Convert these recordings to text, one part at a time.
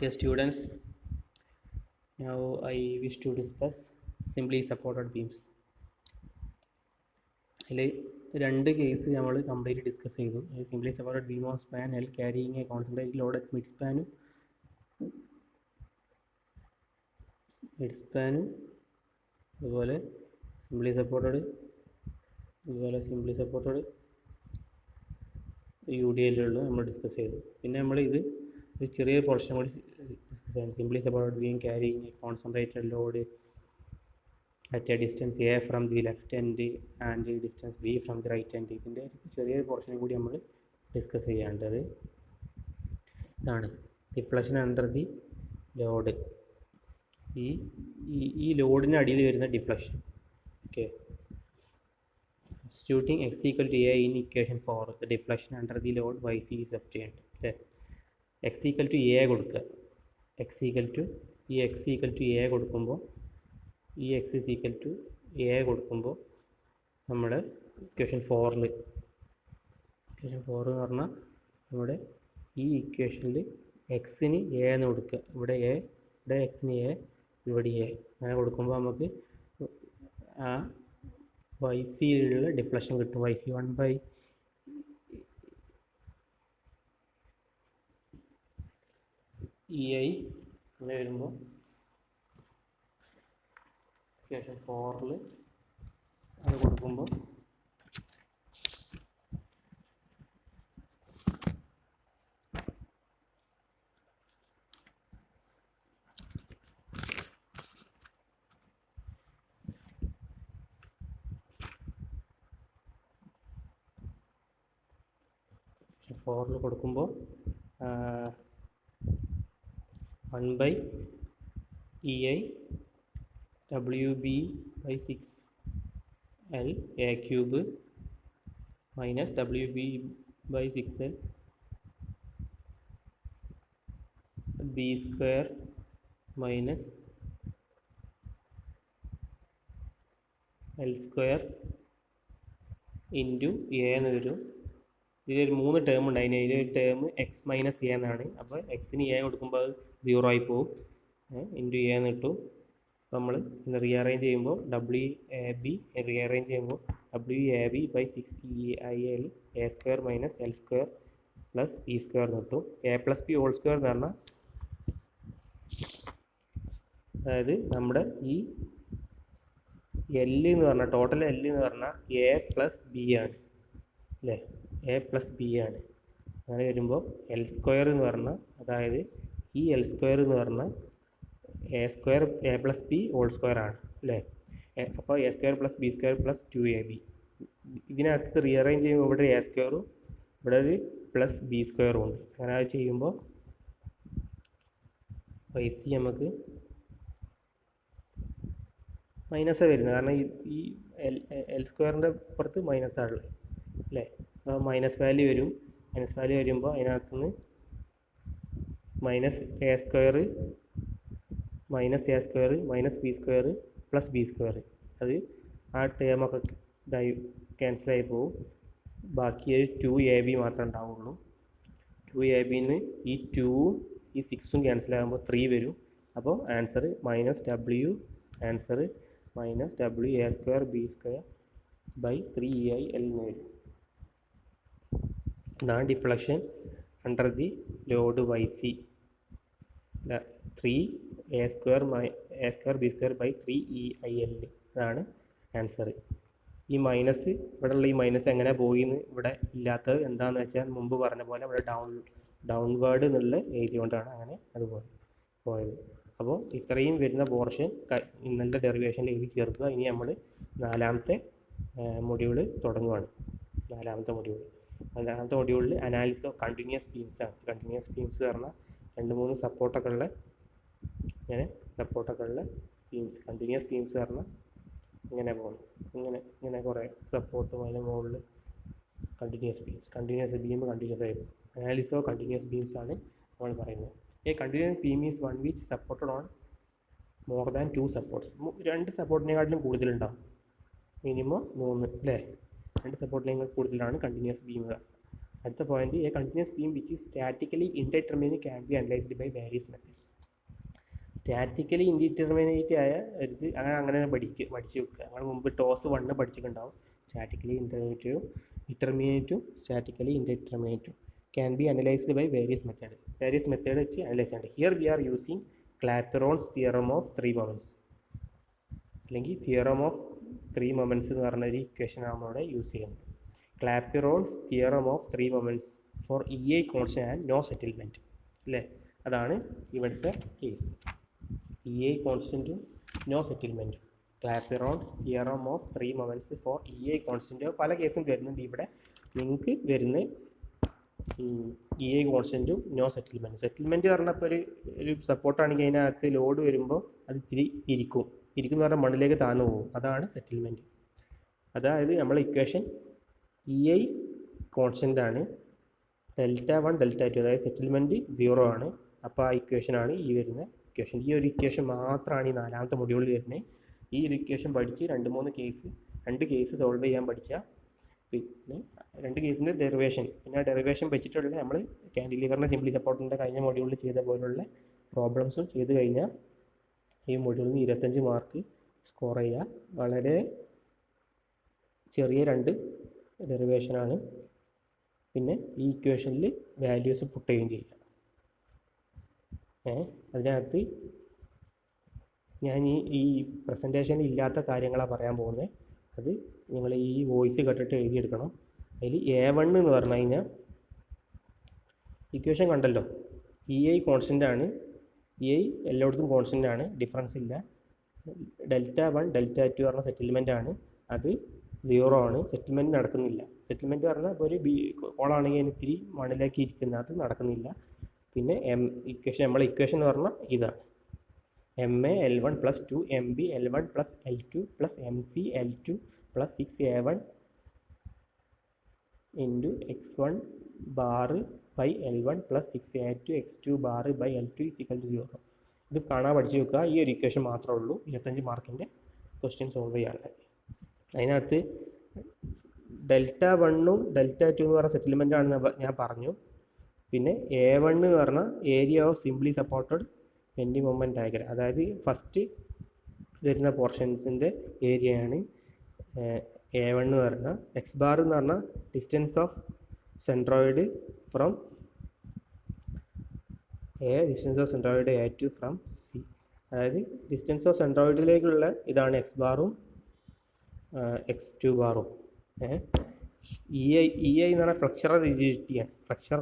Dear students, now I wish to discuss simply supported beams. അതിൽ രണ്ട് case നമ്മൾ complete discuss ചെയ്തു. Simply supported beam of span L carrying a concentrated load at mid സ്പാനും അതുപോലെ simply supported U D എല്ലുള്ള നമ്മൾ discuss ചെയ്തു. പിന്നെ നമ്മൾ ഇത് ഒരു ചെറിയ പോർഷൻ കൂടി ഡിസ്കസ് ചെയ്യാം. Simply supported beam carrying a concentrated load at a distance a from the left end and the distance b from the right end. ഇതിൻ്റെ ചെറിയൊരു പോർഷനും കൂടി നമ്മൾ ഡിസ്കസ് ചെയ്യേണ്ടത് ഇതാണ് ഡിഫ്ലക്ഷൻ അണ്ടർ ദി ലോഡ്. ഈ ലോഡിന് അടിയിൽ വരുന്ന deflection. Okay, substituting x equal to a in equation 4, the deflection under the load yc is obtained. x equal to a കൊടുക്കുക. x equal to a കൊടുക്കുമ്പോൾ ഈ x is equal to a കൊടുക്കുമ്പോൾ നമ്മൾ equation 4 എന്ന് പറഞ്ഞാൽ നമ്മുടെ ഈ ഇക്വേഷനിൽ എക്സിന് എ എന്ന് കൊടുക്കുക. ഇവിടെ എക്സിന് എ, ഇവിടെ എ അങ്ങനെ കൊടുക്കുമ്പോൾ നമുക്ക് ആ വൈ സിയിലുള്ള ഡിഫ്ലക്ഷൻ കിട്ടും. വൈ സി 1/e അങ്ങനെ വരുമ്പോൾ ഇക്വേഷൻ 4 അത് കൊടുക്കുമ്പോൾ കൊടുക്കുമ്പോൾ 1/ei WB/6L a cube minus WB/6L b square minus L square into a എന്ന് വരും. ഇതിലൊരു 3 ടേം ഉണ്ട്. ഇതിലൊരു ടേം എക്സ് മൈനസ് എ എന്നാണ്. അപ്പോൾ എക്സിന് എ കൊടുക്കുമ്പോൾ അത് 0 ആയി പോകും. ഇൻറ്റു എ എന്ന് കിട്ടും. അപ്പോൾ നമ്മൾ റീഅറേഞ്ച് ചെയ്യുമ്പോൾ WAB റീഅറേഞ്ച് ചെയ്യുമ്പോൾ WAB/6EIL a square minus L square plus E square എന്ന് കിട്ടും. a+b ഹോൾ സ്ക്വയർ എന്ന് പറഞ്ഞാൽ അതായത് നമ്മുടെ ഈ L എന്ന് പറഞ്ഞാൽ ടോട്ടൽ L എന്ന് പറഞ്ഞാൽ a+b ആണ് അല്ലേ, a+b ആണ്. അങ്ങനെ വരുമ്പോൾ L സ്ക്വയർ എന്ന് പറഞ്ഞാൽ അതായത് ഈ L സ്ക്വയർ എന്ന് പറഞ്ഞാൽ a+b ഹോൾ സ്ക്വയർ ആണ് അല്ലേ. അപ്പോൾ a square plus B square plus 2ab. ഇതിനകത്ത് റീഅറേഞ്ച് ചെയ്യുമ്പോൾ ഇവിടെ a സ്ക്വയറും ഇവിടെ ഒരു പ്ലസ് ബി സ്ക്വയറും ഉണ്ട്. അങ്ങനെ അത് ചെയ്യുമ്പോൾ yc നമുക്ക് മൈനസാണ് വരുന്നത്. കാരണം ഈ എൽ സ്ക്വയറിൻ്റെ പുറത്ത് മൈനസാണുള്ളത് അല്ലേ. അപ്പോൾ മൈനസ് വാല്യൂ വരും. മൈനസ് വാല്യൂ വരുമ്പോൾ അതിനകത്തുനിന്ന് minus a square minus B square plus B square, അത് ആ ടേമൊക്കെ ഇതായി ക്യാൻസലായി പോകും. ബാക്കി ഒരു 2ab മാത്രമേ ഉണ്ടാവുള്ളൂ. 2abന്ന് ഈ 2ഉം ഈ 6ഉം ക്യാൻസലാകുമ്പോൾ 3 വരും. അപ്പോൾ ആൻസർ -WA²B²/3EIL എന്ന് വരും. ഇതാണ് deflection under the load YC. 3A²B²/3EIL അതാണ് ആൻസർ. ഈ മൈനസ് ഇവിടെയുള്ള ഈ മൈനസ് എങ്ങനെ പോയിന്ന് ഇവിടെ ഇല്ലാത്തത് എന്താണെന്ന് വെച്ചാൽ മുമ്പ് പറഞ്ഞ പോലെ ഇവിടെ ഡൗൺവേർഡ് എന്നുള്ള എഴുതിക്കൊണ്ടാണ് അങ്ങനെ അത് പോയത്. അപ്പോൾ ഇത്രയും വരുന്ന പോർഷൻ ഇന്നത്തെ ഡെറിവേഷനിൽ എഴുതി ചേർക്കുക. ഇനി നമ്മൾ നാലാമത്തെ മൊഡ്യൂള് തുടങ്ങുകയാണ്. നാലാമത്തെ മൊഡ്യൂളിൽ അനാലിസിസ് ഓഫ് കണ്ടിന്യൂസ് ബീംസ് ആണ്. കണ്ടിന്യൂസ് ബീംസ് പറഞ്ഞാൽ 2-3 സപ്പോർട്ടൊക്കെ ഉള്ള ബീംസ്. കണ്ടിന്യൂസ് ബീംസ് പറഞ്ഞാൽ ഇങ്ങനെ പോകുന്നു, ഇങ്ങനെ കുറേ സപ്പോർട്ടും അതിന് മുകളിൽ കണ്ടിന്യൂസ് ബീം കണ്ടിന്യൂസ് ആയി പോകും. അനാലിസിസ് ഓഫ് കണ്ടിന്യൂസ് ബീംസ് ആണ് നമ്മൾ പറയുന്നത്. A continuous beam is one which supported on more than 2 supports. 2 സപ്പോർട്ടിനെക്കാട്ടിലും കൂടുതലുണ്ടാവും. മിനിമം 3 അല്ലേ. 2 സപ്പോർട്ടിനെക്കാൾ കൂടുതലാണ് കണ്ടിന്യൂസ് ബീം. അടുത്ത point, a continuous beam which is statically indeterminate can be analysed by various method. Statically indeterminate ആയ ഒരു അങ്ങനെ പഠിച്ച് വെക്കുക. നമ്മൾ മുമ്പ് ടോസ് 1 പഠിച്ചിട്ടുണ്ടാവും. സ്റ്റാറ്റിക്കലി ഇൻഡിറ്റർമിനേറ്റും സ്റ്റാറ്റിക്കലി ഇൻഡിറ്റർമിനേറ്റും can be analysed by various method വെച്ച് അനലൈസ് ചെയ്യേണ്ടത്. Here we are using Clapeyron's theorem of 3 moments, അല്ലെങ്കിൽ തിയറം ഓഫ് 3 മൊമെൻറ്റ്സ് എന്ന് പറഞ്ഞൊരു ഇക്വേഷനാണ് നമ്മളിവിടെ യൂസ് ചെയ്യുന്നത്. Clapeyron's theorem of 3 moments for EI constant and no settlement അല്ലേ, അതാണ് ഇവിടുത്തെ കേസ്. EI കോൺസ്റ്റൻറ്റും നോ സെറ്റിൽമെൻറ്റും. Clapeyron's theorem of 3 moments for EI constant പല കേസും വരുന്നുണ്ട്. ഇവിടെ നിങ്ങൾക്ക് വരുന്ന EI കോൺസ്റ്റൻറ്റും നോ സെറ്റിൽമെൻറ്റ്. സെറ്റിൽമെൻറ്റ് പറഞ്ഞപ്പോൾ ഒരു സപ്പോർട്ടാണെങ്കിൽ അതിനകത്ത് ലോഡ് വരുമ്പോൾ അത് ഇത്തിരി ഇരിക്കും എന്ന് പറഞ്ഞാൽ മണ്ണിലേക്ക് താഴ്ന്നു പോകും. അതാണ് സെറ്റിൽമെൻറ്റ്. അതായത് നമ്മളെ ഇക്വേഷൻ EI കോൺസ്റ്റൻ്റ് ആണ്, Δ1 Δ2, അതായത് സെറ്റിൽമെൻറ്റ് 0 ആണ്. അപ്പോൾ ആ ഇക്വേഷനാണ് ഈ വരുന്ന ഇക്വേഷൻ. ഈ ഒരു ഇക്വേഷൻ മാത്രമാണ് ഈ 4ാമത്തെ മൊഡ്യൂളിൽ വരുന്നത്. ഈ ഒരു ഇക്വേഷൻ പഠിച്ച് 2 കേസ് സോൾവ് ചെയ്യാൻ പഠിച്ചാൽ പിന്നെ 2 കേസിൻ്റെ ഡെറിവേഷൻ, പിന്നെ ആ ഡെറിവേഷൻ വെച്ചിട്ടുള്ള നമ്മൾ കാൻഡിലിവറിൻ്റെ സിംപ്ലി സപ്പോർട്ടിൻ്റെ കഴിഞ്ഞ മൊഡ്യൂളിൽ ചെയ്ത പോലുള്ള പ്രോബ്ലംസും ചെയ്ത് കഴിഞ്ഞാൽ ഈ മൊഡ്യൂളിൽ 25 മാർക്ക് സ്കോർ ചെയ്യുക. വളരെ ചെറിയ 2 ഡെറിവേഷനാണ്. പിന്നെ ഈ ഇക്വേഷനിൽ വാല്യൂസ് പുട്ട് ചെയ്യുകയും ചെയ്യുക. അതിനകത്ത് ഞാൻ ഈ പ്രസൻറ്റേഷനിൽ ഇല്ലാത്ത കാര്യങ്ങളാണ് പറയാൻ പോകുന്നത്. അത് നിങ്ങൾ ഈ വോയിസ് കേട്ടിട്ട് എഴുതിയെടുക്കണം. അതിൽ A1 എന്ന് പറഞ്ഞു കഴിഞ്ഞാൽ ഇക്വേഷൻ കണ്ടല്ലോ, EI കോൺസ്റ്റൻ്റ് ആണ്. EI എല്ലായിടത്തും കോൺസ്റ്റൻ്റ് ആണ്, ഡിഫറൻസ് ഇല്ല. Δ1 Δ2 പറഞ്ഞ സെറ്റിൽമെൻ്റ് ആണ്, അത് 0 ആണ്. സെറ്റിൽമെൻറ്റ് നടക്കുന്നില്ല. സെറ്റിൽമെൻറ്റ് പറഞ്ഞാൽ ഇപ്പോൾ ഒരു കോളാണെങ്കിൽ അതിന് ഇത്തിരി മണ്ണിലേക്ക് ഇരിക്കുന്നത്, അത് നടക്കുന്നില്ല. പിന്നെ നമ്മളെ ഇക്വേഷൻ എന്ന് പറഞ്ഞാൽ ഇതാണ്, MA L1 + 2 MB L1 + L2 + MC L2 + 6A1 × X1 bar by L1 + 6A2 X2 bar by L2 = 0. ഇത് കാണാൻ പഠിച്ചു വെക്കുക. ഈ ഒരു ഇക്വേഷൻ മാത്രമേ ഉള്ളൂ 25 മാർക്കിൻ്റെ ക്വസ്റ്റ്യൻ സോൾവ് ചെയ്യാനുള്ളത്. അതിനകത്ത് Δ1ഉം Δ2 എന്ന് പറഞ്ഞ സെറ്റിൽമെൻ്റ് ആണെന്ന് ഞാൻ പറഞ്ഞു. പിന്നെ A1 എന്ന് പറഞ്ഞാൽ area of simply supported bending moment diagram, അതായത് ഫസ്റ്റ് വരുന്ന പോർഷൻസിൻ്റെ ഏരിയയാണ് A1 എന്ന് പറഞ്ഞാൽ. എക്സ് ബാർ എന്ന് പറഞ്ഞാൽ distance of centroid from A2 from C, അതായത് ഡിസ്റ്റൻസ് ഓഫ് സെൻട്രോയിഡിലേക്കുള്ള ഇതാണ് എക്സ് ബാറും X2 ബാറും. EI എന്ന് പറഞ്ഞാൽ ഫ്ലക്ചറൽ റിജിഡിറ്റിയാണ്. ഫ്ലക്ചറൽ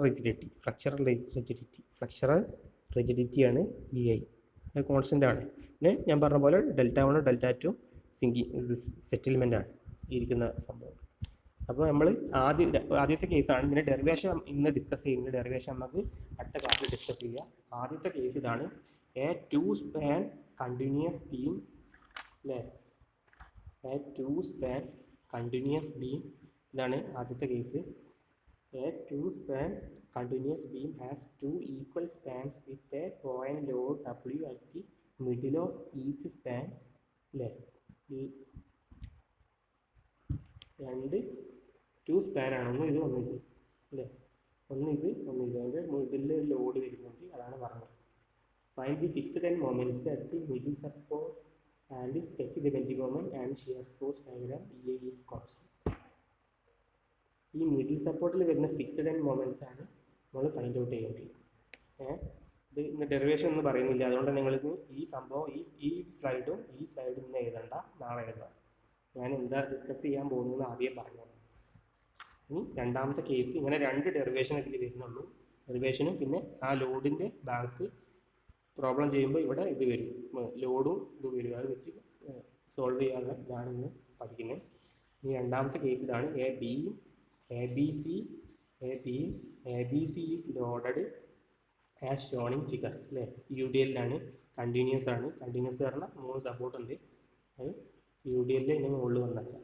റിജിഡിറ്റിയാണ് EI, അത് കോൺസ്റ്റൻ്റ് ആണ്. പിന്നെ ഞാൻ പറഞ്ഞ പോലെ Δ1 Δ2 ഇത് സെറ്റിൽമെൻ്റ് ആണ് ഇരിക്കുന്ന സംഭവം. അപ്പോൾ നമ്മൾ ആദ്യത്തെ കേസാണ്. ഇതിൻ്റെ ഡെറിവേഷൻ ഇന്ന് ഡിസ്കസ് ചെയ്യുന്നത്. ഡെറിവേഷൻ നമുക്ക് അടുത്ത ക്ലാസ്സിൽ ഡിസ്കസ് ചെയ്യാം. ആദ്യത്തെ കേസ് ഇതാണ്, A 2 span കണ്ടിന്യൂസ് ബീം അല്ലേ, A 2 span കണ്ടിന്യൂസ് ബീം, ഇതാണ് ആദ്യത്തെ case. A 2 span continuous beam has 2 equal spans with a point load W at the middle of each span അല്ലേ. ഈ 2 സ്പാൻ ആണ്, ഒന്ന് ഇത് അല്ലേ, ഒന്ന് ഇത് അതിൻ്റെ മിഡിൽ ലോഡ് വരുന്നുണ്ട്, അതാണ് പറഞ്ഞത്. Find the fixed and moments at the middle support and sketch the bending moment and shear force diagram. EI is constant. ഈ മിഡിൽ സപ്പോർട്ടിൽ വരുന്ന ഫിക്സ്ഡ് ആൻഡ് മൊമെൻറ്റ്സ് ആണ് നമ്മൾ ഫൈൻഡ് ഔട്ട് ചെയ്യേണ്ടത്. ഇത് ഇന്ന് ഡെറിവേഷൻ ഒന്നും പറയുന്നില്ല, അതുകൊണ്ട് നിങ്ങളിത് ഈ സംഭവം ഈ സ്ലൈഡും ഇന്ന് എഴുതണ്ട, നാളെ എഴുതാം. ഞാൻ എന്താ ഡിസ്കസ് ചെയ്യാൻ പോകുന്നതെന്ന് ആദ്യം പറഞ്ഞു. ഇനി രണ്ടാമത്തെ കേസ്, ഇങ്ങനെ 2 ഡെറിവേഷൻ ഇതിൽ വരുന്നുള്ളൂ. ഡെറിവേഷനും പിന്നെ ആ ലോഡിൻ്റെ ഭാഗത്ത് പ്രോബ്ലം ചെയ്യുമ്പോൾ ഇവിടെ ഇത് വരും, ലോഡും ഇത് വരും. അത് വെച്ച് സോൾവ് ചെയ്യാനുള്ള ഇതാണ് ഇന്ന് പഠിക്കുന്നത്. ഇനി രണ്ടാമത്തെ കേസ് ഇതാണ്, ABC is loaded as shown in figure അല്ലേ. UDL കണ്ടിന്യൂസ് ആണ്. കണ്ടിന്യൂസ് പറഞ്ഞാൽ 3 സപ്പോർട്ട് ഉണ്ട്, അത് UDL ഇതിന് മുകളിൽ വന്നേക്കാം.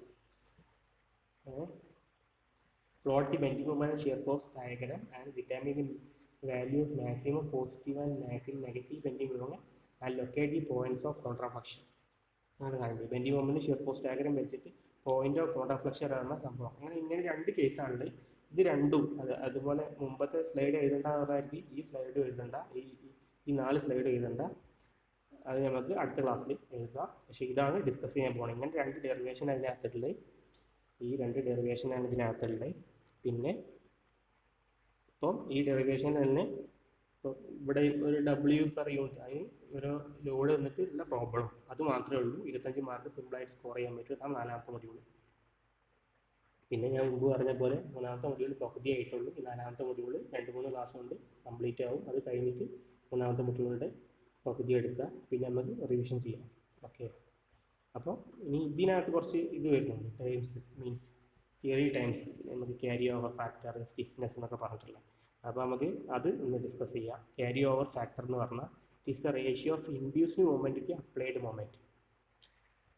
Plot the bending moment and shear force diagram and determine the value of maximum positive and maximum negative bending moment and locate the points of contraflexure. ആണ് കാണുന്നത്. Bending moment shear force diagram വെച്ചിട്ട് point of contraflexure ആണ് സംഭവം. ഇങ്ങനെ 2 കേസാണുള്ളത്. ഇത് രണ്ടും അതുപോലെ മുമ്പത്തെ സ്ലൈഡ് എഴുതേണ്ടതായിരിക്കും ഈ സ്ലൈഡ് എഴുതണ്ട, ഈ 4 സ്ലൈഡ് എഴുതണ്ട, അത് നമുക്ക് അടുത്ത ക്ലാസ്സിൽ എഴുതാം. പക്ഷേ ഇതാണ് ഡിസ്കസ് ചെയ്യാൻ പോകുന്നത്. ഇങ്ങനെ 2 ഡെറിവേഷൻ അതിനകത്തുള്ളത്, ഈ 2 ഡെറിവേഷനാണ് ഇതിനകത്തുള്ളത്. പിന്നെ ഇപ്പം ഈ ഡെറിവേഷൻ തന്നെ ഇപ്പോൾ ഇവിടെ ഒരു W പെർ യൂണിറ്റ്, അതിന് ഒരു ലോഡ് വന്നിട്ട് ഉള്ള പ്രോബ്ലം അത് മാത്രമേ ഉള്ളൂ. 25 മാർക്ക് സിമ്പിളായിട്ട് സ്കോർ ചെയ്യാൻ പറ്റും. അതാണ് 4ാമത്തെ മൊഡ്യൂൾ. പിന്നെ ഞാൻ മുമ്പ് പറഞ്ഞ പോലെ 3ാമത്തെ മൊഡ്യൂൾ പകുതി ആയിട്ടുള്ളൂ. ഈ 4ാമത്തെ മൊഡ്യൂൾ 2-3 ക്ലാസ് കൊണ്ട് കംപ്ലീറ്റ് ആവും. അത് കഴിഞ്ഞിട്ട് 3ാമത്തെ മൊഡ്യൂളിൻ്റെ പകുതി എടുക്കുക, പിന്നെ നമുക്ക് റിവിഷൻ ചെയ്യാം. ഓക്കെ, അപ്പോൾ ഇനി ഇതിനകത്ത് കുറച്ച് ഇത് വരുന്നുണ്ട്, ടൈംസ് മീൻസ് തിയറി ടൈംസ്, നമുക്ക് ക്യാരി ഓവർ ഫാക്ടർ, സ്റ്റിഫ്നെസ് എന്നൊക്കെ പറഞ്ഞിട്ടുള്ള. അപ്പോൾ നമുക്ക് അത് ഒന്ന് ഡിസ്കസ് ചെയ്യാം. ക്യാരി ഓവർ ഫാക്ടർ എന്ന് പറഞ്ഞാൽ it is the ratio of induced moment to applied moment.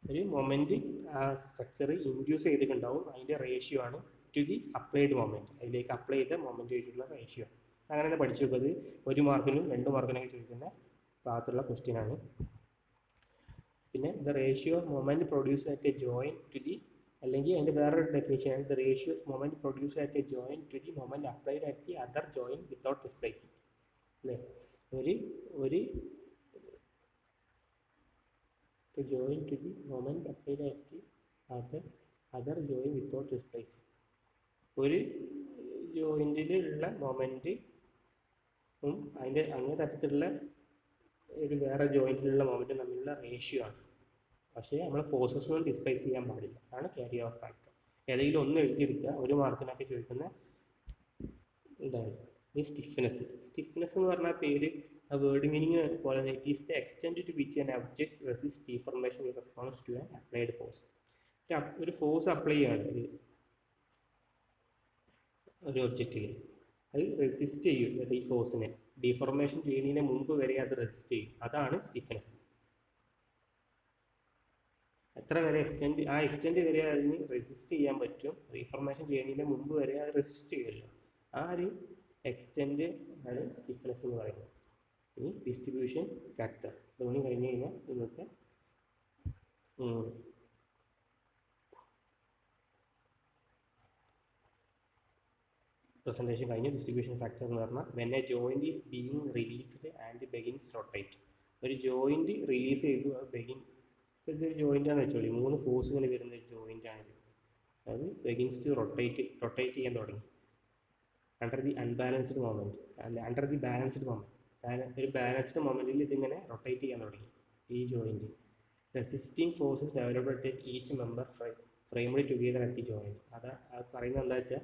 ഒരു മൊമെൻറ്റ് ആ സ്ട്രക്ചർ ഇൻഡ്യൂസ് ചെയ്തിട്ടുണ്ടാവും, അതിൻ്റെ റേഷ്യോ ആണ് ടു ദി അപ്ലൈഡ് മൊമെൻറ്റ്, അതിലേക്ക് അപ്ലൈ ചെയ്ത മൊമെൻറ്റ് ആയിട്ടുള്ള റേഷ്യോ. അങ്ങനെ തന്നെ പഠിച്ചു വെക്കുന്നത് 1 മാർക്കിനും 2 മാർക്കിനൊക്കെ ചോദിക്കുന്ന ഭാഗത്തുള്ള ക്വസ്റ്റ്യൻ ആണ്. പിന്നെ the ratio of moment produce at a joint to the, അല്ലെങ്കിൽ അതിൻ്റെ വേറൊരു ഡെഫിനിഷനാണ് the ratio of moment produce at a joint to the moment applied at the other joint without displacing. അല്ലേ, ഒരു join to the moment applied at the other joint without displacing. ഒരു ജോയിൻറ്റിലുള്ള moment അതിൻ്റെ അങ്ങനത്തെ അറ്റത്തുള്ള ഒരു വേറെ ജോയിൻറ്റിലുള്ള മൊമെൻറ്റ് തമ്മിലുള്ള ratio ആണ്. പക്ഷേ നമ്മൾ ഫോഴ്സസുകൾ ഡിസ്പ്ലേസ് ചെയ്യാൻ പാടില്ല. അതാണ് ക്യാരി ഓവർ ഫാക്ടർ. ഏതെങ്കിലും ഒന്ന് എഴുതിയെടുക്കുക, 1 മാർക്കിനൊക്കെ ചോദിക്കുന്ന ഇതാണ് ഈ സ്റ്റിഫ്നെസ്. സ്റ്റിഫ്നെസ് എന്ന് പറഞ്ഞാൽ പേര് ആ വേർഡ് മീനിങ് പോലെ it is the extend to which an object resist deformation in response to an applied force. ഒരു ഫോഴ്സ് അപ്ലൈ ചെയ്യുകയാണ് ഒരു ഒബ്ജക്റ്റിൽ, അത് റെസിസ്റ്റ് ചെയ്യും. ഈ ഫോഴ്സിനെ ഡീഫോർമേഷൻ ചെയ്യുന്നതിന് മുമ്പ് വരെ അത് റെസിസ്റ്റ് ചെയ്യും. അതാണ് സ്റ്റിഫ്നെസ്. എത്ര വരെ എക്സ്റ്റെൻഡ് വരെ അതിന് റെസിസ്റ്റ് ചെയ്യാൻ പറ്റും, റീഫോർമേഷൻ ചെയ്യുന്നതിന് മുമ്പ് വരെ അത് റെസിസ്റ്റ് ചെയ്യുമല്ലോ, ആ ഒരു എക്സ്റ്റെൻഡ് ആണ് സ്റ്റിഫ്നെസ് എന്ന് പറയുന്നത്. ഇനി ഡിസ്ട്രിബ്യൂഷൻ ഫാക്ടർ ഇതുകൊണ്ട് കഴിഞ്ഞ് കഴിഞ്ഞാൽ നിങ്ങൾക്ക് പ്രസൻറ്റേഷൻ കഴിഞ്ഞു. ഡിസ്ട്രിബ്യൂഷൻ ഫാക്ടർ എന്ന് പറഞ്ഞാൽ when a joint is being released and begins rotate. ഒരു ജോയിൻറ്റ് റിലീസ് ചെയ്തു, അത് ഇതൊരു ജോയിൻ്റാണെന്ന് വെച്ചോളി, 3 ഫോഴ്സുകൾ വരുന്ന ഒരു ജോയിൻ്റാണിത്. അത് ബെഗിൻസ് ടു റൊട്ടേറ്റ് ചെയ്യാൻ തുടങ്ങി അണ്ടർ ദി അൺബാലൻസ്ഡ് മൊമെൻറ്റ്, അല്ല അണ്ടർ ദി ബാലൻസ്ഡ് മൊമെൻറ്റ്. ഒരു ബാലൻസ്ഡ് മൊമെൻറ്റിൽ ഇതിങ്ങനെ റൊട്ടേറ്റ് ചെയ്യാൻ തുടങ്ങി ഈ joint. Resisting forces developed at each member framed together at the joint. അത് പറയുന്നത് എന്താ വെച്ചാൽ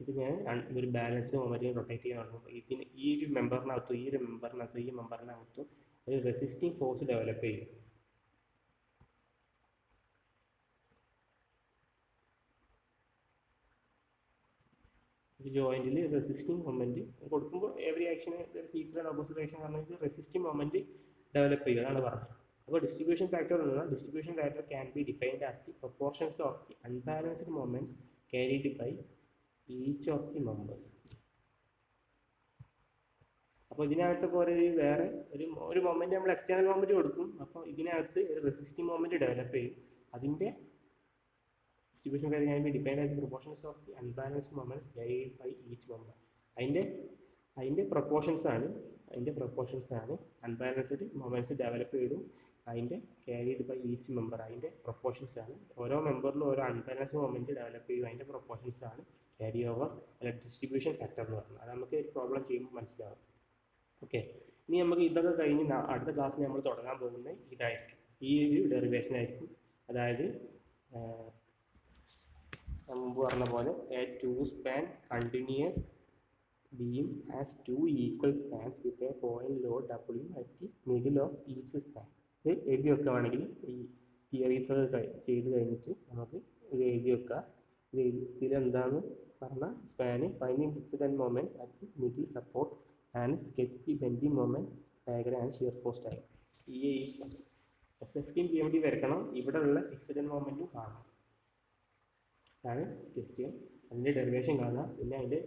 ഇതിങ്ങനെ ഒരു ബാലൻസ്ഡ് മൊമെൻറ്റിൽ റൊട്ടേറ്റ് ചെയ്യാൻ തുടങ്ങുമ്പോൾ ഈ ഒരു മെമ്പറിനകത്തും ഒരു റെസിസ്റ്റിംഗ് ഫോഴ്സ് ഡെവലപ്പ് ചെയ്യും. ഒരു ജോയിൻറ്റിൽ റെസിസ്റ്റിംഗ് മൊമെൻറ്റ് കൊടുക്കുമ്പോൾ എവറി ആക്ഷന് ഒരു സീക്വൽ ഓപ്പോസിറ്റ് ആക്ഷൻ പറഞ്ഞാൽ റെസിസ്റ്റിംഗ് മൊമെൻറ്റ് ഡെവലപ്പ് ചെയ്യുക എന്നാണ് പറഞ്ഞത്. അപ്പോൾ ഡിസ്ട്രിബ്യൂഷൻ ഫാക്ടർ എന്ന് പറഞ്ഞാൽ distribution factor can be defined as the proportions of the unbalanced moments carried by each of the members. അപ്പോൾ ഇതിനകത്ത് പോലെ വേറെ ഒരു മൊമെൻറ്റ് നമ്മൾ എക്സ്റ്റേണൽ മൊമെൻറ്റ് കൊടുക്കും. അപ്പോൾ ഇതിനകത്ത് ഒരു റെസിസ്റ്റിംഗ് മൊമെൻറ്റ് ഡെവലപ്പ് ചെയ്യും. അതിൻ്റെ distribution factor can be defined as the proportions of the unbalanced moments carried by each member. അതിൻ്റെ പ്രൊപ്പോർഷൻസ് ആണ് അൺബാലൻസ്ഡ് മൊമെൻറ്റ്സ് ഡെവലപ്പ് ചെയ്തും അതിൻ്റെ ക്യാരിഡ് ബൈ ഈച്ച് മെമ്പർ, അതിൻ്റെ പ്രൊപ്പോർഷൻസ് ആണ്. ഓരോ മെമ്പറിലും ഓരോ അൺബാലൻസ്ഡ് മൊമെൻറ്റ് ഡെവലപ്പ് ചെയ്യും, അതിൻ്റെ പ്രൊപ്പോർഷൻസ് ആണ് ക്യാരി ഓവർ അല്ല ഡിസ്ട്രിബ്യൂഷൻ ഫാക്ടർ എന്ന് പറഞ്ഞാൽ. അത് നമുക്ക് ഒരു പ്രോബ്ലം ചെയ്യുമ്പോൾ മനസ്സിലാവും. ഓക്കെ, ഇനി നമുക്ക് ഇതൊക്കെ കഴിഞ്ഞ് അടുത്ത ക്ലാസ്സിൽ നമ്മൾ തുടങ്ങാൻ പോകുന്നത് ഇതായിരിക്കും, ഈ ഒരു ഡെറിവേഷൻ ആയിരിക്കും. അതായത് മുമ്പ് പറഞ്ഞ പോലെ A 2-span continuous beam as 2 equal spans with a point load W at the middle of each span. ഇത് എഴുതി വെക്കുകയാണെങ്കിൽ ഈ തിയറീസ് ചെയ്ത് കഴിഞ്ഞിട്ട് നമുക്ക് ഇത് എഴുതി വെക്കുക. ഇതിലെന്താണെന്ന് പറഞ്ഞാൽ സ്പാന് finding fixed and moments at the middle support and sketch the bending moment diagram and shear force diagram. SFTയും PMD വരക്കണം, ഇവിടെ ഉള്ള ഫിക്സ്ഡ് ആൻഡ് മൊമെൻറ്റും കാണണം. അതാണ് ക്വസ്റ്റ്യൻ. അതിൻ്റെ ഡെറിവേഷൻ കാണാം, പിന്നെ അതിൻ്റെ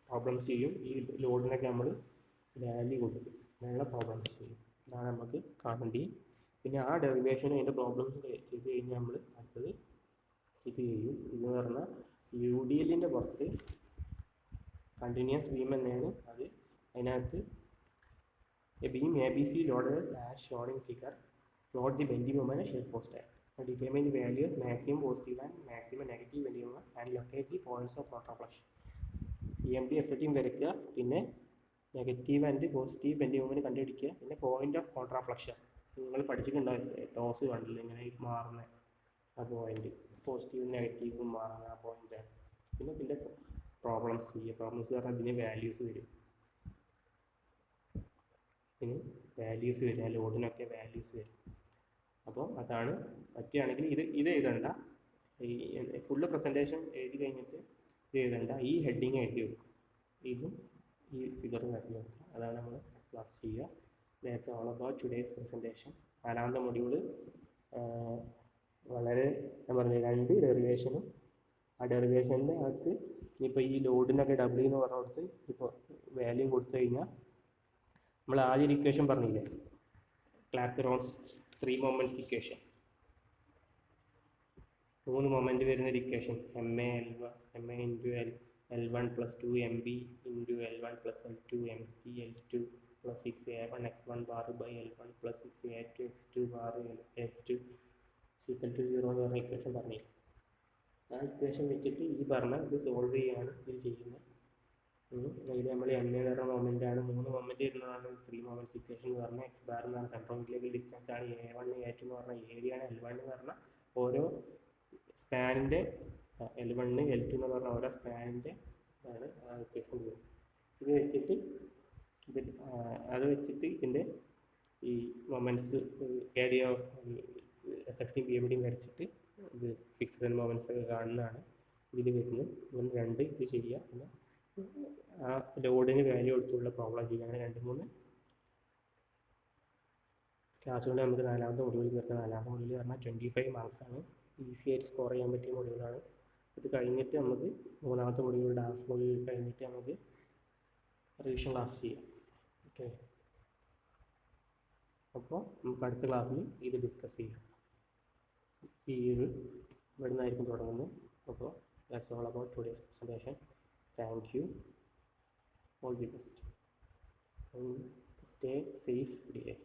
പ്രോബ്ലംസ് ചെയ്യും. ഈ ലോഡിനൊക്കെ നമ്മൾ വാല്യൂ കൊടുക്കും, അങ്ങനെയുള്ള പ്രോബ്ലംസ് ചെയ്യും. ഇതാണ് നമുക്ക് കാണേണ്ടത്. പിന്നെ ആ ഡെറിവേഷനും അതിൻ്റെ പ്രോബ്ലംസും ചെയ്ത് കഴിഞ്ഞാൽ നമ്മൾ അടുത്തത് ഇത് ചെയ്യും. ഇതെന്ന് പറഞ്ഞാൽ യു ഡി എല്ലിൻ്റെ പുറത്ത് കണ്ടിന്യൂസ് ബീം തന്നെയാണ് അത്. അതിനകത്ത് A beam A B C loaders as shown in figure plot the bending moment share force diagram. Determine the value of maximum positive and maximum negative bending moment and locate the points of contraflexion. EMD എസ്റ്റിയും വരയ്ക്കുക, പിന്നെ negative and positive bending moment കണ്ടുപിടിക്കുക, പിന്നെ point of contraflexure നിങ്ങൾ പഠിച്ചിട്ടുണ്ടാവും toss കണ്ടില്ല ഇങ്ങനെ മാറുന്ന ആ point, പോസിറ്റീവും നെഗറ്റീവും മാറുന്ന ആ പോയിന്റാണ്. പിന്നെ ഇതിൻ്റെ പ്രോബ്ലംസ് ചെയ്യുക. പ്രോബ്ലംസ് പറഞ്ഞാൽ ഇതിന് വാല്യൂസ് വരും, ഇതിന് വാല്യൂസ് വരും, ആ ലോഡിനൊക്കെ വാല്യൂസ് വരും. അപ്പോൾ അതാണ്. പറ്റുകയാണെങ്കിൽ ഇത് എഴുതണ്ട, ഈ ഫുള്ള് പ്രസൻറ്റേഷൻ എഴുതി കഴിഞ്ഞിട്ട് ഇത് എഴുതണ്ട, ഈ ഹെഡിങ് എഴുതി വെക്കുക, ഇതും ഈ ഫിഗറും എഴുതി വെക്കുക. അതാണ് നമ്മൾ ക്ലാസ് ചെയ്യുക. That's all about today's presentation. 4ാമത്തെ മൊഡ്യൂൾ വളരെ ഞാൻ പറഞ്ഞത് 2 ഡെറിവേഷനും, ആ ഡെറിവേഷൻ്റെ അകത്ത് ഇപ്പോൾ ഈ ലോഡിനൊക്കെ W എന്ന് പറഞ്ഞ കൊടുത്ത് ഇപ്പോൾ വാല്യൂ കൊടുത്തു കഴിഞ്ഞാൽ നമ്മൾ ആദ്യം ഇക്വേഷൻ പറഞ്ഞില്ലേ, ക്ലാപെറോൺസ് 3 moments ഇക്വേഷൻ, 3 മൊമെൻറ്റ് വരുന്നൊരു equation, MA into L1 plus 2 MB into L1 plus L2 MC L2 plus 6A1 X1 bar by L1 plus 6A2 X2 bar L2 equal to 0 എന്ന് പറഞ്ഞ equation പറഞ്ഞില്ല. ആ equation വെച്ചിട്ട് ഈ പറഞ്ഞ ഇത് solve ചെയ്യാണ് ഇത് ചെയ്യുന്നത്. ഇത് നമ്മൾ MA എന്ന് പറഞ്ഞ മൊമെൻ്റാണ്, 3 മൊമെൻറ്റ് വരുന്നതാണ് 3 moments ഇക്വേഷൻ എന്ന് പറഞ്ഞാൽ. X ബാർ എന്ന് പറഞ്ഞാൽ സെൻട്രോമിലേക്ക് ഡിസ്റ്റൻസ് ആണ്, A1 A2 എന്ന് പറഞ്ഞാൽ ഏരിയ ആണ്, L1 എന്ന് പറഞ്ഞാൽ ഓരോ സ്പാനിൻ്റെ, L1 L2 എന്ന് പറഞ്ഞാൽ ഓരോ സ്പാനിൻ്റെ ആണ് ആ ഇക്വേഷൻ വരുന്നത്. ഇത് വെച്ചിട്ട് അത് വെച്ചിട്ട് ഇതിൻ്റെ ഈ മൊമെൻറ്റ്സ് ഏരിയ എഫക്റ്റീവ് BMDയും വരച്ചിട്ട് ഇത് ഫിക്സ്ഡ് മൊമെൻറ്റ്സ് ഒക്കെ കാണുന്നതാണ് ഇതിൽ വരുന്നത്. ഇങ്ങനെ 2 ഇത് ചെയ്യുക, പിന്നെ ആ ലോഡിന് വാല്യൂ എടുത്തുള്ള പ്രോബ്ലം ചെയ്യുക. അങ്ങനെ 2-3 ക്ലാസ് കൊണ്ട് നമുക്ക് 4ാമത്തെ മൊഡ്യൂളിൽ തീർക്കാം. 4ാമത്തെ മൊഡ്യൂൾ പറഞ്ഞാൽ 25 മാർക്സ് ആണ്, ഈസി ആയിട്ട് സ്കോർ ചെയ്യാൻ പറ്റിയ മൊഡ്യൂളാണ്. ഇത് കഴിഞ്ഞിട്ട് നമുക്ക് 3ാമത്തെ മൊഡ്യൂളുടെ ഹാഫ് മൊഡ്യൂൾ കഴിഞ്ഞിട്ട് നമുക്ക് റിവിഷൻ ക്ലാസ് ചെയ്യാം. ഓക്കെ, അപ്പോൾ നമുക്ക് അടുത്ത ക്ലാസ്സിൽ ഇത് ഡിസ്കസ് ചെയ്യാം. ഈ ഒരു ഇവിടെ നിന്നായിരിക്കും തുടങ്ങുന്നത്. അപ്പോൾ that's all about today's presentation. Thank you. All the best. And stay safe, DS.